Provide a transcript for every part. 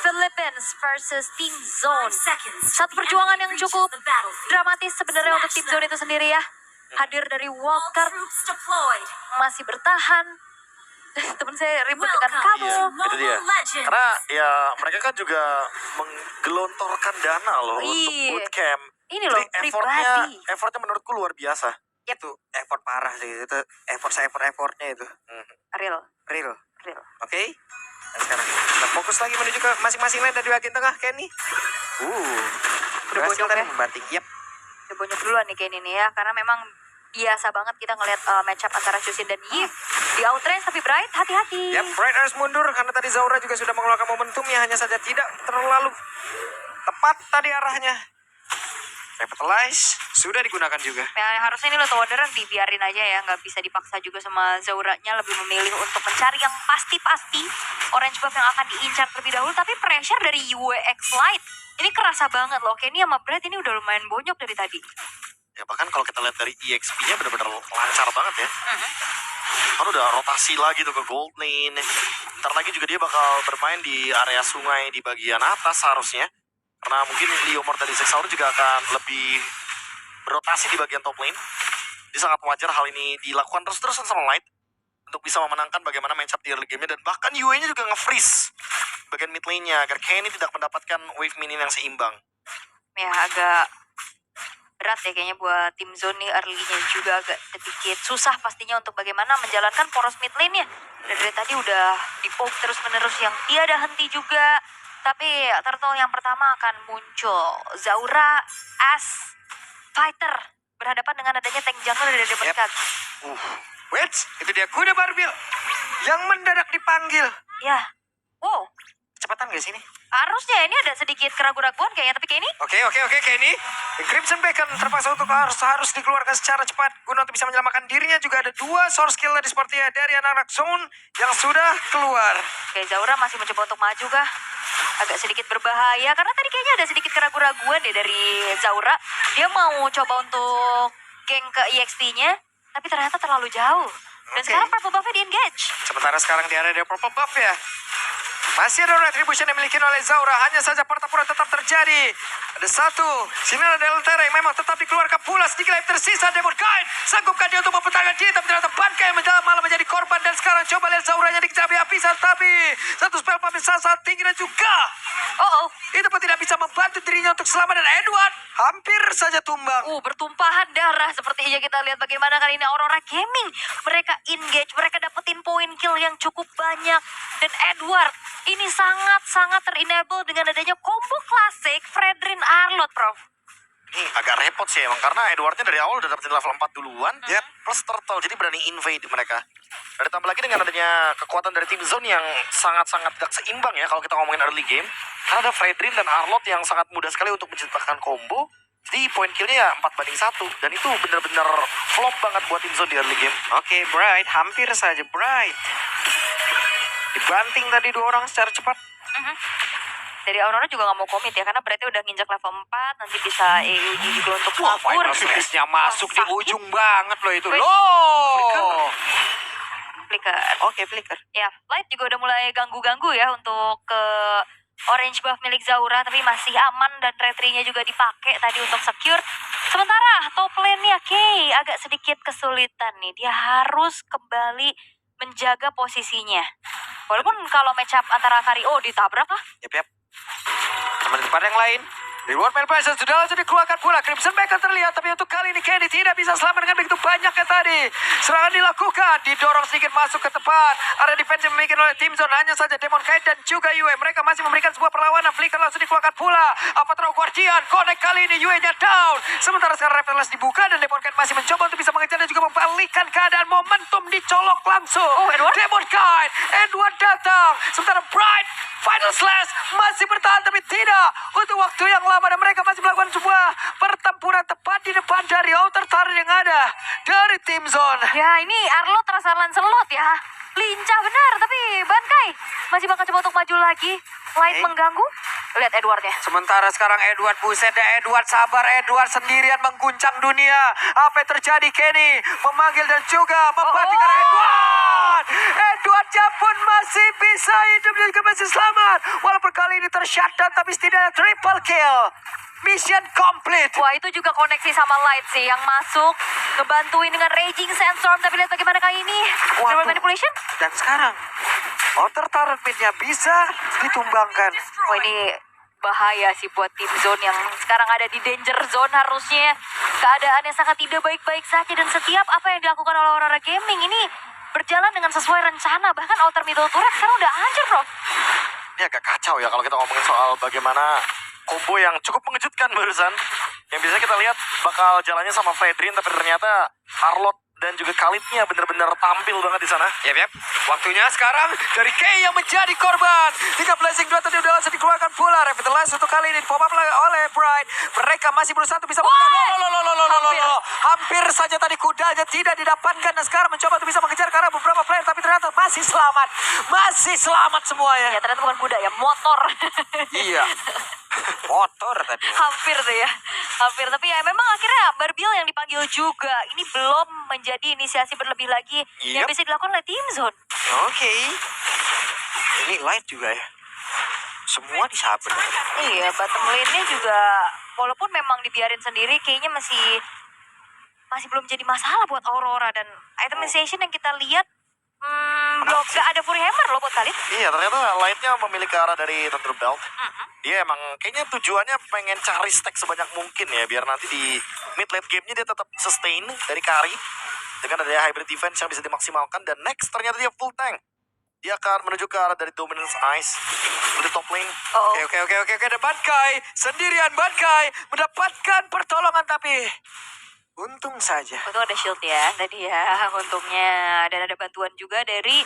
Philippines versus Team Zone. Satu perjuangan yang cukup dramatis sebenarnya untuk Team Zone itu sendiri ya. Hadir dari Walker, masih bertahan. Temen saya ribut dengan kamu. Itu dia. Karena ya mereka kan juga menggelontorkan dana loh untuk bootcamp. Ini loh, jadi pribadi. effortnya menurutku luar biasa. Yep. Itu effort parah sih. Itu effortnya itu. Real. Oke. Dan sekarang kita fokus lagi menuju ke masing-masing lane dari bagian tengah Kenny. Berhasil bonyok tadi ya. membanting. Yep. Udah bonyok duluan nih Kenny nih ya. Karena memang biasa banget kita ngeliat matchup antara Shusin dan Yves. Di outrange tapi Bright hati-hati. Yep, Bright harus mundur karena tadi Zaura juga sudah mengeluarkan momentumnya, hanya saja tidak terlalu tepat tadi arahnya. Revitalize sudah digunakan juga. Ya, harusnya ini Lotto Wanderer dibiarin aja ya, nggak bisa dipaksa juga sama Zauranya, lebih memilih untuk mencari yang pasti-pasti orange buff yang akan diincar terlebih dahulu. Tapi pressure dari UX Light ini kerasa banget loh. Kenny sama Bright ini udah lumayan bonyok dari tadi. Ya bahkan kalau kita lihat dari EXP-nya benar-benar lancar banget ya. Kan udah rotasi lagi tuh ke gold lane. Ntar lagi juga dia bakal bermain di area sungai di bagian atas harusnya. Karena mungkin Leomord dari Zexaur juga akan lebih berotasi di bagian top lane. Jadi sangat wajar hal ini dilakukan terus-terusan sama Light untuk bisa memenangkan bagaimana matchup di early game-nya. Dan bahkan Yue-nya juga nge-freeze bagian mid lane-nya agar Kenny tidak mendapatkan wave minion yang seimbang. Ya agak berat ya kayaknya buat tim Zone nih, early-nya juga agak sedikit susah pastinya untuk bagaimana menjalankan poros mid lane-nya. Dari tadi udah di-poke terus-menerus yang tiada henti juga. Tapi turtle yang pertama akan muncul. Zaura as fighter berhadapan dengan adanya tank jungle dari Demon Cat. Wait, itu dia kuda Barbil yang mendadak dipanggil. Ya, wow. Kecepatan gak sih ini? Harusnya ini ada sedikit keraguan-keraguan kayaknya, tapi kayak ini. Oke, Kenny. Crimson Bacon terpaksa untuk harus dikeluarkan secara cepat guna untuk bisa menyelamatkan dirinya. Juga ada 2 source skill tadi sepertinya dari anak-anak Zone yang sudah keluar. Oke, Zaura masih mencoba untuk maju kah? Agak sedikit berbahaya karena tadi kayaknya ada sedikit keraguan-keraguan deh dari Zaura. Dia mau coba untuk geng ke EXP-nya, tapi ternyata terlalu jauh. Dan sekarang purple buff-nya di-engage. Sementara sekarang di area purple buff ya. Masih ada retribution yang dimiliki oleh Zaura. Hanya saja pertempuran tetap terjadi. Ada 1 Sinar dari Lentera yang memang tetap dikeluarkan pula. Sedikit life tersisa. Demon Guide sanggupkah dia untuk mempertahankan diri? Tapi ternyata Bankai yang malah menjadi korban. Dan sekarang coba lihat Zauranya dikejar api-apisan. Tapi satu spell pump sangat tinggi dan juga itu pun tidak bisa membantu dirinya untuk selamat. Dan Edward hampir saja tumbang. Bertumpahan darah sepertinya kita lihat bagaimana kali ini Aurora Gaming. Mereka engage, mereka dapetin poin kill yang cukup banyak. Dan Edward ini sangat-sangat ter-enable dengan adanya combo klasik Fredrin Arlott, Prof. Ini agak repot sih emang, karena Edwardnya dari awal udah dapetin level 4 duluan, ya plus turtle, jadi berani invade mereka. Dan ditambah lagi dengan adanya kekuatan dari tim Zone yang sangat-sangat gak seimbang ya kalau kita ngomongin early game. Karena ada Fredrin dan Arlott yang sangat mudah sekali untuk menciptakan combo. Jadi poin killnya ya 4-1, dan itu benar-benar flop banget buat tim Zone di early game. Oke, Bright, hampir saja Bright. Dibanting tadi 2 orang secara cepat. Dari Aurora juga gak mau komit ya, karena berarti udah nginjak level 4, nanti bisa EUG juga untuk kabur. Final Smash-nya masuk di ujung banget loh itu. Loh! Flicker. Oke, Flicker. Ya, Light juga udah mulai ganggu-ganggu ya untuk ke orange buff milik Zaura, tapi masih aman dan retry-nya juga dipakai tadi untuk secure. Sementara top lane-nya Kay agak sedikit kesulitan nih. Dia harus kembali menjaga posisinya. Walaupun kalau matchup antara Kario ditabrak lah. Yap. Teman depan yang lain. Reward Melbasa sudah langsung dikeluarkan pula. Crimson Bacon terlihat, tapi untuk kali ini Kenny tidak bisa selamat dengan begitu banyaknya tadi. Serangan dilakukan, didorong sedikit masuk ke tepat. Area defense yang dimiliki oleh tim Zone, hanya saja Demon Knight dan juga Yue. Mereka masih memberikan sebuah perlawanan. Flicker langsung dikeluarkan pula. Avatar Guardian, connect kali ini Yue-nya down. Sementara sekarang Revitalize dibuka dan Demon Knight masih mencoba untuk bisa mengejar dan juga membalikkan keadaan. Momentum dicolok langsung. Edward? Demon Knight, Edward datang. Sementara Bright, Final Slash masih bertahan tapi tidak untuk waktu yang lama. Dan mereka masih melakukan sebuah pertempuran tepat di depan dari outer turret yang ada dari tim Zone. Ya, ini Arlo terasa Lancelot ya. Lincah benar, tapi Bankai masih bakal coba untuk maju lagi. Light mengganggu. Lihat Edwardnya. Sementara sekarang Edward, buset deh Edward, sabar Edward, sendirian mengguncang dunia. Apa yang terjadi? Kenny memanggil dan juga membanting Edward. Edwardnya pun masih bisa hidup dan juga masih selamat. Walaupun kali ini tershutdown tapi setidaknya triple kill. Mission complete. Wah, itu juga koneksi sama Light sih yang masuk, ngebantuin dengan Raging Sandstorm. Tapi lihat bagaimana kali ini. Waduh. Double manipulation. Dan sekarang outer turret mid-nya bisa ditumbangkan. Wah, ini bahaya sih buat tim zone yang sekarang ada di danger zone. Harusnya keadaannya sangat tidak baik-baik saja. Dan setiap apa yang dilakukan oleh Aurora Gaming ini berjalan dengan sesuai rencana. Bahkan outer middle turret sekarang udah hancur, bro. Ini agak kacau ya kalau kita ngomongin soal bagaimana combo yang cukup mengejutkan barusan. Yang biasanya kita lihat bakal jalannya sama Fredrin, tapi ternyata Arlot dan juga Khalidnya bener-bener tampil banget di sana. Yap. Waktunya sekarang dari Kay yang menjadi korban. 3 blessing 2 tadi udah langsung dikeluarkan pula. Revitalize untuk kali ini pop up oleh Bright. Mereka masih berusaha untuk bisa hampir saja tadi kudanya tidak didapatkan. Dan sekarang mencoba untuk bisa mengejar karena beberapa player. Tapi ternyata masih selamat. Masih selamat semuanya. Ya ternyata bukan kuda ya, motor. Iya. Motor tadi. Hampir tuh ya. Hampir. Tapi ya memang akhirnya Barbil yang dipanggil juga. Ini belum menjadi inisiasi berlebih lagi yang bisa dilakukan oleh tim zone. Oke. Ini Light juga ya. Semua disabar. Iya, bottom lane-nya juga walaupun memang dibiarin sendiri kayaknya masih belum jadi masalah buat Aurora. Dan itemization yang kita lihat belum gak ada Fury Hammer loh buat Khalid. Iya, ternyata Lightnya memilih ke arah dari Thunder Belt. Dia emang kayaknya tujuannya pengen cari stack sebanyak mungkin ya, biar nanti di mid late game-nya dia tetap sustain dari carry dengan adanya hybrid defense yang bisa dimaksimalkan. Dan next ternyata dia full tank. Dia akan menuju ke arah dari Dominance Ice di top lane. Oke. Dan Bankai sendirian, Bankai mendapatkan pertolongan tapi untung saja. Untung ada shield ya tadi ya, untungnya. Dan ada bantuan juga dari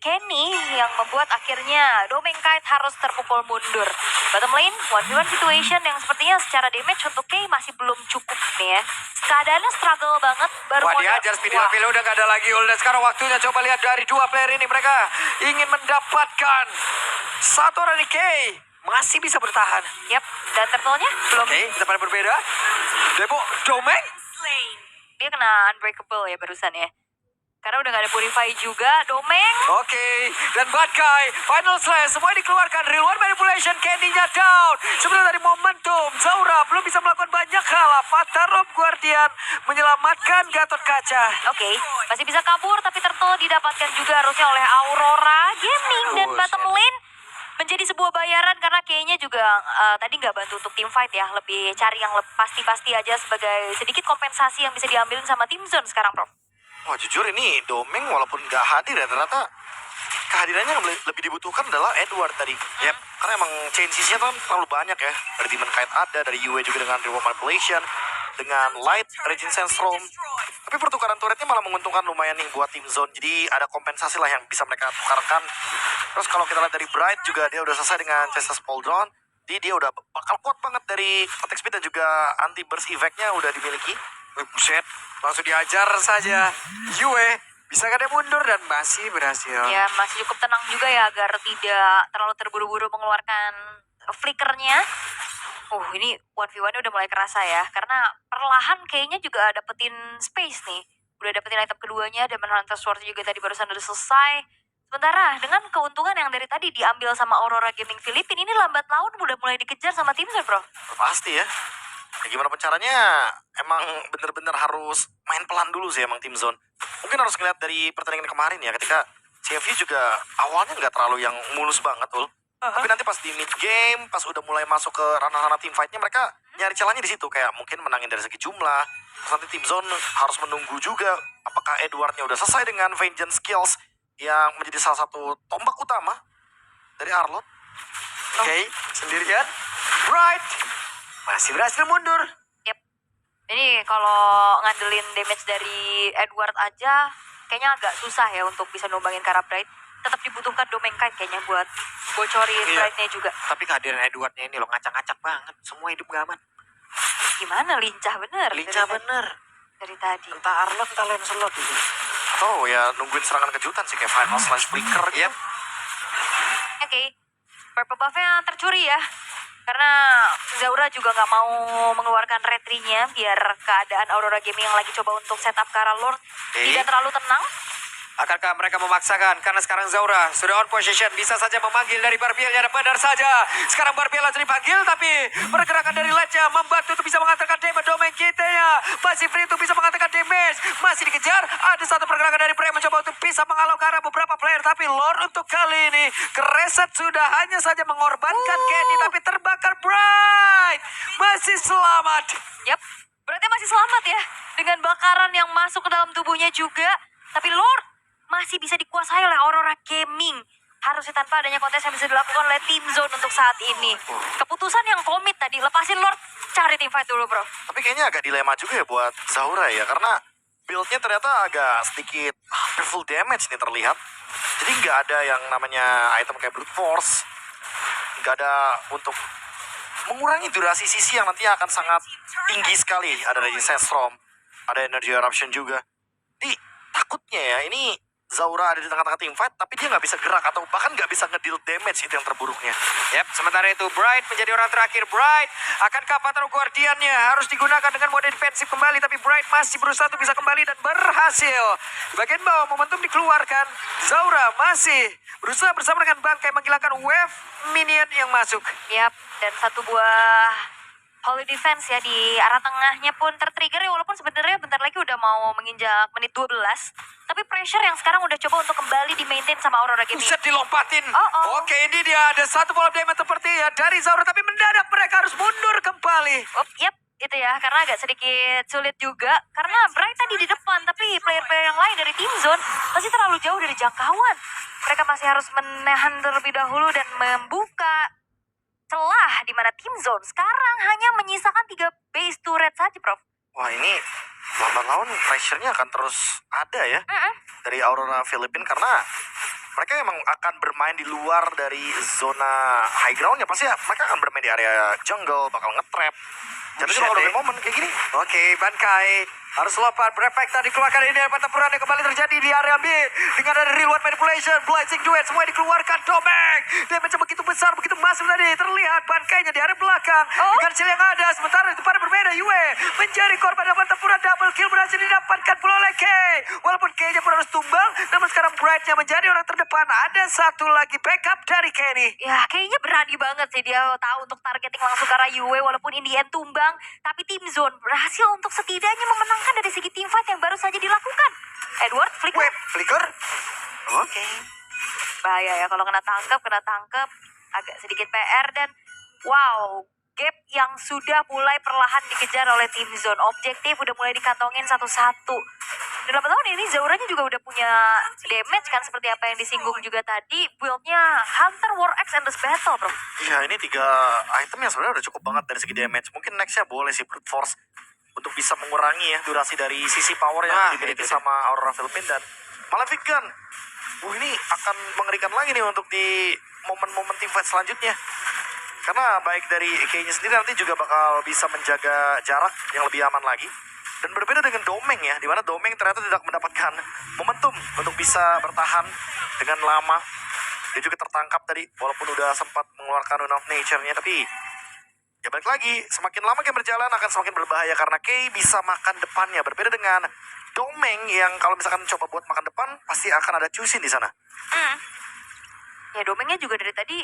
Kenny yang membuat akhirnya Domenkite harus terpukul mundur. Bottom lane, 1v1 situation yang sepertinya secara damage untuk Kay masih belum cukup nih ya. Keadaannya struggle banget. Baru Wah, diajar speed level udah gak ada lagi. Dan sekarang waktunya coba lihat dari dua player ini. Mereka ingin mendapatkan satu dari Kay. Masih bisa bertahan. Yap, dan turtle-nya belum. Oke, kita pada berbeda. Debo, Domek. Dia kena unbreakable ya barusan ya. Karena udah gak ada purify juga, Domeng. Oke, dan Bankai, final slash, semua dikeluarkan. Real one manipulation, Candy-nya down. Sebenarnya dari momentum, Zaura belum bisa melakukan banyak hal. Patarop Guardian menyelamatkan Gatot Kaca. Oke, masih bisa kabur, tapi turtle didapatkan juga harusnya oleh Aurora Gaming. Dan bottom lane menjadi sebuah bayaran karena kayaknya juga tadi nggak bantu untuk tim fight ya. Lebih cari yang pasti-pasti aja sebagai sedikit kompensasi yang bisa diambilin sama tim zone sekarang, Prof. Wah, jujur ini Domeng walaupun nggak hadir ya, ternyata kehadirannya yang lebih dibutuhkan adalah Edward tadi. Yep. Karena emang chances-nya kan terlalu banyak ya. Dari Demon Kite ada, dari Yue juga dengan Reward Manipulation, dengan Light, Raging Sandstorm. Tapi pertukaran turretnya malah menguntungkan lumayan nih buat tim zone. Jadi ada kompensasi lah yang bisa mereka tukarkan. Terus kalau kita lihat dari Bright juga dia udah selesai dengan Chester Spoldron. Jadi dia udah bakal kuat banget dari attack speed dan juga anti burst effect-nya udah dimiliki. Buset, langsung diajar saja. Yue bisa kada mundur dan masih berhasil. Ya, masih cukup tenang juga ya agar tidak terlalu terburu-buru mengeluarkan flickernya. Ini 1v1 udah mulai kerasa ya. Karena perlahan kayaknya juga dapetin space nih. Udah dapetin item keduanya dan Manhunter Sword juga tadi barusan udah selesai. Sementara dengan keuntungan yang dari tadi diambil sama Aurora Gaming Filipina, ini lambat laun udah mulai dikejar sama tim Zone, bro. Pasti ya. Ya gimana pun caranya, emang bener-bener harus main pelan dulu sih emang tim zone. Mungkin harus ngeliat dari pertandingan kemarin ya, ketika CFU juga awalnya nggak terlalu yang mulus banget tuh. Tapi nanti pas di mid game, pas udah mulai masuk ke ranah-ranah team fight-nya, mereka nyari celahnya di situ. Kayak mungkin menangin dari segi jumlah. Terus nanti tim zone harus menunggu juga apakah Edwardnya udah selesai dengan vengeance skills yang menjadi salah satu tombak utama dari Arlot. Oke, sendirian. Bright masih berhasil mundur. Yep. Ini kalau ngandelin damage dari Edward aja, kayaknya agak susah ya untuk bisa numbangin Kara Bright. Tetap dibutuhkan Domenkite kayaknya buat bocorin Brightnya juga. Tapi kehadiran Edwardnya ini loh ngacak-ngacak banget. Semua hidup gak aman. Gimana, lincah bener. Lincah bener. Dari tadi. Entah Arlot, entah Lancelot gitu. Atau ya nungguin serangan kejutan sih, kayak final slash flicker gitu. Oke. Purple buff-nya tercuri ya. Karena Zaura juga nggak mau mengeluarkan retry-nya biar keadaan Aurora Gaming yang lagi coba untuk setup Kara Lord tidak terlalu tenang. Akankah mereka memaksakan? Karena sekarang Zaura sudah on position. Bisa saja memanggil dari Barbielnya. Dan benar saja. Sekarang Barbiel langsung dipanggil. Tapi pergerakan dari Lednya membantu untuk bisa mengantarkan damage. Domain kitanya masih free untuk bisa mengantarkan damage. Masih dikejar. Ada satu pergerakan dari Bray mencoba untuk bisa menghalau ke arah beberapa player. Tapi Lord untuk kali ini Kereset sudah hanya saja mengorbankan Kenny. Tapi terbakar Bright. Masih selamat. Yap, berarti masih selamat ya. Dengan bakaran yang masuk ke dalam tubuhnya juga. Tapi Lord masih bisa dikuasai oleh Aurora Gaming. Harusnya tanpa adanya kontes yang bisa dilakukan oleh Team Zone untuk saat ini. Keputusan yang komit tadi, lepasin Lord, cari team fight dulu bro. Tapi kayaknya agak dilema juga ya buat Zaura ya. Karena build-nya ternyata agak sedikit hampir full damage nih terlihat. Jadi nggak ada yang namanya item kayak Brute Force. Nggak ada untuk mengurangi durasi sisi yang nantinya akan sangat tinggi sekali. Ada Resistance Storm, ada Energy Eruption juga. Jadi takutnya ya ini Zaura ada di tengah-tengah team fight, tapi dia nggak bisa gerak atau bahkan nggak bisa ngedeal damage, itu yang terburuknya. Yap, sementara itu Bright menjadi orang terakhir. Bright, akankah Patrol Guardiannya harus digunakan dengan mode defensif kembali, tapi Bright masih berusaha untuk bisa kembali dan berhasil. Di bagian bawah momentum dikeluarkan. Zaura masih berusaha bersama dengan Bangkai menghilangkan wave minion yang masuk. Yap, dan satu buah Holy Defense ya di arah tengahnya pun tertrigger ya, walaupun sebenarnya bentar lagi udah mau menginjak menit 12. Tapi pressure yang sekarang udah coba untuk kembali di maintain sama Aurora Gaming. Buset, dilompatin. Oh. Oke, ini dia ada satu bola damage seperti ya dari Zaura, tapi mendadak mereka harus mundur kembali. Yap, itu ya, karena agak sedikit sulit juga. Karena Bright tadi di depan, tapi player-player yang lain dari Team Zone masih terlalu jauh dari jangkauan. Mereka masih harus menahan terlebih dahulu dan membuka celah di mana Team Zone sekarang hanya menyisakan 3 base turret saja, Prof. Wah ini lambat laun pressure-nya akan terus ada ya dari Aurora Philippines karena mereka emang akan bermain di luar dari zona high ground-nya. Pasti ya mereka akan bermain di area jungle, bakal nge-trap. Jadi Buset, kalau deh. ada momen kayak gini, Oke, Bangkai harus lompat. Prefekta dikeluarkan. Ini pertempuran yang kembali terjadi di area B dengan ada real one manipulation, blazing duet, semua dikeluarkan. Domeng dia mencoba begitu besar, begitu masif tadi. Terlihat Bangkainya di area belakang dengan shield yang ada. Sementara itu pada berbeda, Yue menjadi korban dalam pertempuran. Double kill berhasil didapatkan pula oleh Kay. Walaupun Kay-nya pun harus tumbang, namun sekarang Bright-nya menjadi orang terdepan. Ada satu lagi backup dari Kenny. Ya, kayaknya berani banget sih dia tahu untuk targeting langsung ke arah Yue, walaupun in the end tumbang. Tapi Team Zone berhasil untuk setidaknya memenangkan dari segi team fight yang baru saja dilakukan. Edward, flicker. web flicker. Oke. Bahaya ya kalau kena tangkap. Agak sedikit PR dan wow, gap yang sudah mulai perlahan dikejar oleh Team Zone. Objektif udah mulai dikantongin satu-satu. Dan 8 tahun ini Zauranya juga udah punya damage kan, seperti apa yang disinggung juga tadi. Build-nya Hunter, War Axe, Endless Battle, bro. Iya ini 3 item yang sebenarnya udah cukup banget dari segi damage. Mungkin nextnya boleh sih Brute Force untuk bisa mengurangi ya durasi dari sisi power yang dimiliki sama Aurora Philippines dan Malefic Gun. Ini akan mengerikan lagi nih untuk di momen-momen team fight selanjutnya. Karena baik dari Kay-nya sendiri nanti juga bakal bisa menjaga jarak yang lebih aman lagi. Dan berbeda dengan Domeng ya, di mana Domeng ternyata tidak mendapatkan momentum untuk bisa bertahan dengan lama. Dia juga tertangkap tadi, walaupun udah sempat mengeluarkan Rune of Nature-nya, tapi ya balik lagi, semakin lama game berjalan akan semakin berbahaya karena Kay bisa makan depannya. Berbeda dengan Domeng yang kalau misalkan coba buat makan depan, pasti akan ada Chusin di sana. Ya Domengnya juga dari tadi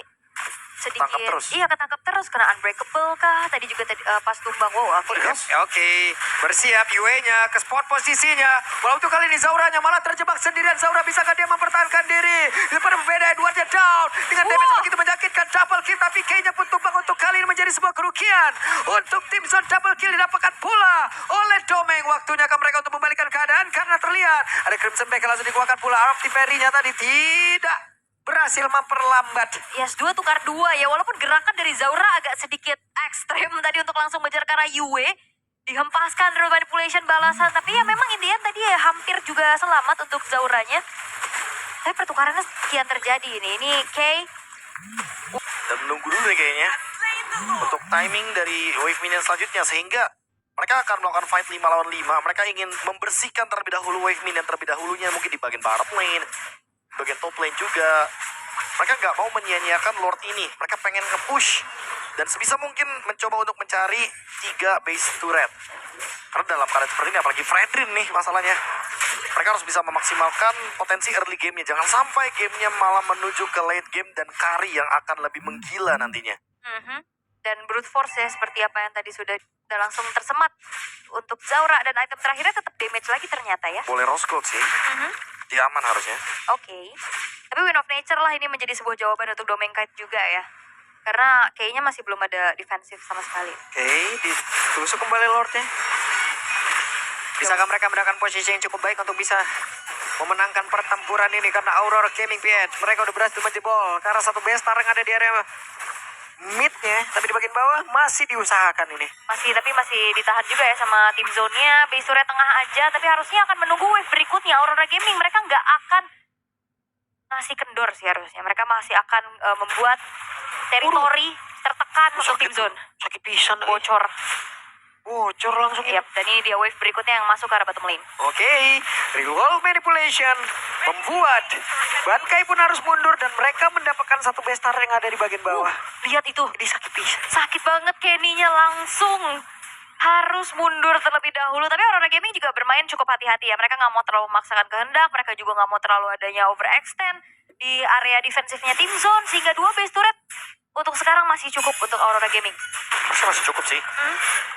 sedikit Tangkap terus. Iya, ketangkap terus, kena unbreakable kah tadi juga pas tumbang. Wow, akhirnya Oke, bersiap Yue-nya ke spot posisinya. Walaupun kali ini Zauranya malah terjebak sendirian. Zaura bisakah dia mempertahankan diri? Daripada berbeda, Edwardnya down dengan damage begitu menyakitkan. Double kill, tapi Kay-nya pun tumbang untuk kali ini menjadi sebuah kerugian. Untuk Team Zone, double kill didapatkan pula oleh Domeng. Waktunya ke mereka untuk membalikan keadaan karena terlihat ada Crimson Bag langsung dikeluarkan pula. Artifactory-nya tadi tidak berhasil memperlambat. Yes, 2 tukar 2 ya. Walaupun gerakan dari Zaura agak sedikit ekstrem tadi untuk langsung mengejar ke arah Yue. Dihempaskan Real Manipulation balasan. Tapi ya memang in the end tadi ya hampir juga selamat untuk Zauranya. Tapi pertukarannya sekian terjadi ini. Ini Kay. Dan menunggu dulu nih kayaknya untuk timing dari wave minion selanjutnya, sehingga mereka akan melakukan fight 5 lawan 5. Mereka ingin membersihkan terlebih dahulu wave minion terlebih dahulunya, mungkin di bagian bottom lane, bagian top lane juga. Mereka nggak mau menyia-nyiakan Lord ini. Mereka pengen nge-push Dan sebisa mungkin mencoba untuk mencari 3 base turret. Karena dalam keadaan seperti ini, apalagi Fredrin nih masalahnya. Mereka harus bisa memaksimalkan potensi early game-nya. Jangan sampai game-nya malah menuju ke late game dan carry yang akan lebih menggila nantinya. Dan brute force ya, seperti apa yang tadi sudah langsung tersemat. Untuk Zaura dan item terakhirnya tetap damage lagi ternyata ya. Boleh rose gold sih. Dia aman harusnya. Oke. Tapi Wind of Nature lah ini menjadi sebuah jawaban untuk Domain Kite juga ya. Karena kayaknya masih belum ada defensif sama sekali. Oke, ditusuk kembali Lordnya. Bisakah mereka mendapatkan posisi yang cukup baik untuk bisa memenangkan pertempuran ini? Karena Aurora Gaming PH, mereka udah berhasil menjebol karena satu bestar yang ada di area midnya, tapi di bagian bawah masih diusahakan ini. Tapi masih ditahan juga ya sama tim zone-nya. Base turret tengah aja, tapi harusnya akan menunggu wave berikutnya. Aurora Gaming mereka nggak akan ngasih kendor sih harusnya. Mereka masih akan membuat teritori tertekan untuk tim zone. Sakit pisan. Bocor langsung. Yap, dan ini dia wave berikutnya yang masuk ke arah bottom lane. Oke, reroll manipulation membuat Bankai pun harus mundur dan mereka mendapatkan satu bestar yang ada di bagian bawah. Lihat itu, Ini sakit pisan. sakit banget Kenny-nya langsung harus mundur terlebih dahulu. Tapi Aurora Gaming juga bermain cukup hati-hati ya. Mereka nggak mau terlalu memaksakan kehendak. Mereka juga nggak mau terlalu adanya overextend di area defensifnya tim zone. Sehingga 2 base turret untuk sekarang masih cukup untuk Aurora Gaming. Masih cukup sih.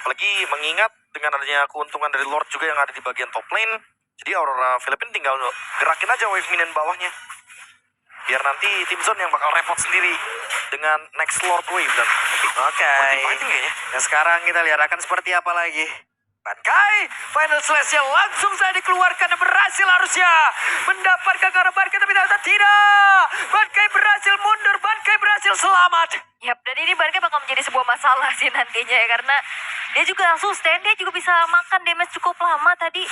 Apalagi mengingat dengan adanya keuntungan dari Lord juga yang ada di bagian top lane. Jadi Aurora Philippine tinggal gerakin aja wave minion bawahnya. Biar nanti tim zone yang bakal repot sendiri dengan next Lord wave. Dan Oke. Dan sekarang kita lihat akan seperti apa lagi. Bankai, final slash-nya langsung saja dikeluarkan dan berhasil harusnya mendapatkan ke arah Bankai, tapi ternyata tidak. Bankai berhasil mundur, Bankai berhasil selamat. Yap, dan ini Bankai bakal menjadi sebuah masalah sih nantinya ya. Karena dia juga sustain, dia juga bisa makan damage cukup lama tadi.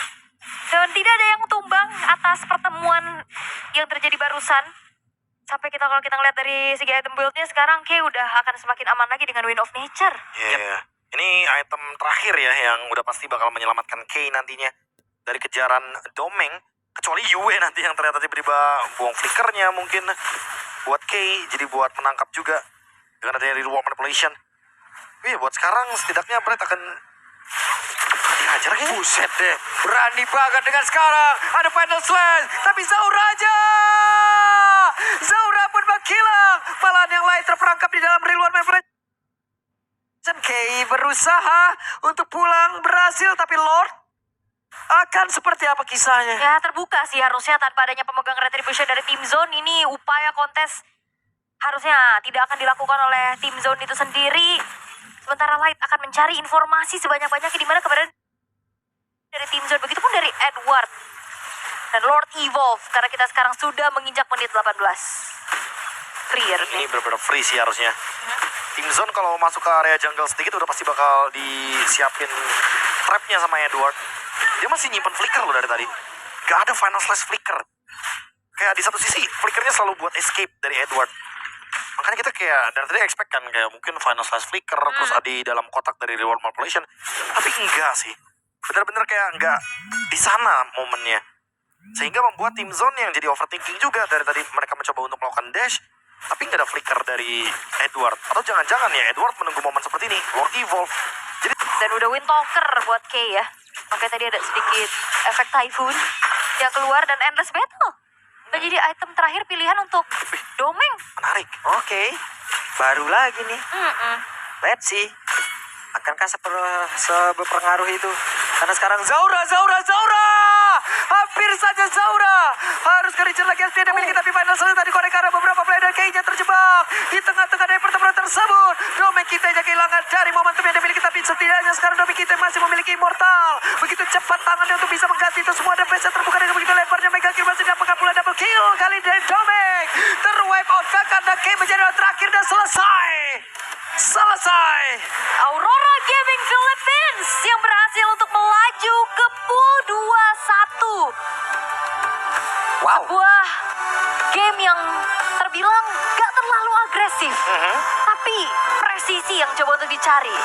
Dan tidak ada yang tumbang atas pertemuan yang terjadi barusan. Sampai kalau kita ngeliat dari segi item build-nya sekarang kayak udah akan semakin aman lagi dengan Wind of Nature. Iya. Ini item terakhir ya yang udah pasti bakal menyelamatkan Kay nantinya dari kejaran Domeng. Kecuali Yue nanti yang ternyata tiba-tiba buang flickernya mungkin buat Kay, jadi buat menangkap juga dengan adanya reward manipulation. Iya, buat sekarang setidaknya Brett akan dihajar kayaknya. Buset deh, berani banget dengan sekarang. Ada final slash, tapi Zaura aja. Zaura pun menghilang. Malahan yang lain terperangkap di dalam reward manipulation. Kay berusaha untuk pulang, berhasil, tapi Lord akan seperti apa kisahnya? Ya terbuka sih harusnya tanpa adanya pemegang retribution dari tim zone. Ini upaya kontes harusnya tidak akan dilakukan oleh tim zone itu sendiri. Sementara Light akan mencari informasi sebanyak-banyaknya di mana keberadaan dari tim zone. Begitupun dari Edward dan Lord Evolve, karena kita sekarang sudah menginjak menit 18. Clear Ini benar-benar free sih harusnya. Tim zone kalau masuk ke area jungle sedikit udah pasti bakal disiapin trapnya sama Edward. Dia masih nyimpen flicker loh dari tadi. Gak ada final slash flicker. Kayak di satu sisi flickernya selalu buat escape dari Edward. Makanya kita kayak dari tadi expect kan kayak mungkin final slash flicker terus ada di dalam kotak dari reward manipulation. Tapi enggak sih. Bener-bener kayak enggak di sana momennya. Sehingga membuat tim zone yang jadi overthinking juga. Dari tadi mereka mencoba untuk melakukan dash, tapi nggak ada flicker dari Edward. Atau jangan-jangan ya Edward menunggu momen seperti ini, Lord Evolve. Jadi Dan udah Windtalker buat Kay ya. Oke, tadi ada sedikit efek Typhoon yang keluar dan Endless Battle menjadi item terakhir pilihan untuk Domeng. menarik. Oke, baru lagi nih. Let's see. Akankah seberpengaruh itu? Karena sekarang Zaura. Hampir saja Zaura. Harus kejar lagi ST yang miliki, tapi final selesai tadi korek karena beberapa player dan kayaknya terjebak di tengah-tengah dari pertempuran tersebut. Domeng kita yang kehilangan dari momentum yang dimiliki, tapi setidaknya sekarang Domeng kita masih memiliki immortal. Begitu cepat tangannya untuk bisa mengganti itu semua, dan PC terbuka dengan begitu lebarnya Mega Kill masih dapat pula double kill kali dari Domeng. Terwipe out karena K menjadi round terakhir dan selesai. Aurora Gaming Philippines yang berhasil untuk melaju ke pool 2-1. Wow. Sebuah game yang terbilang gak terlalu agresif, tapi presisi yang coba untuk dicari.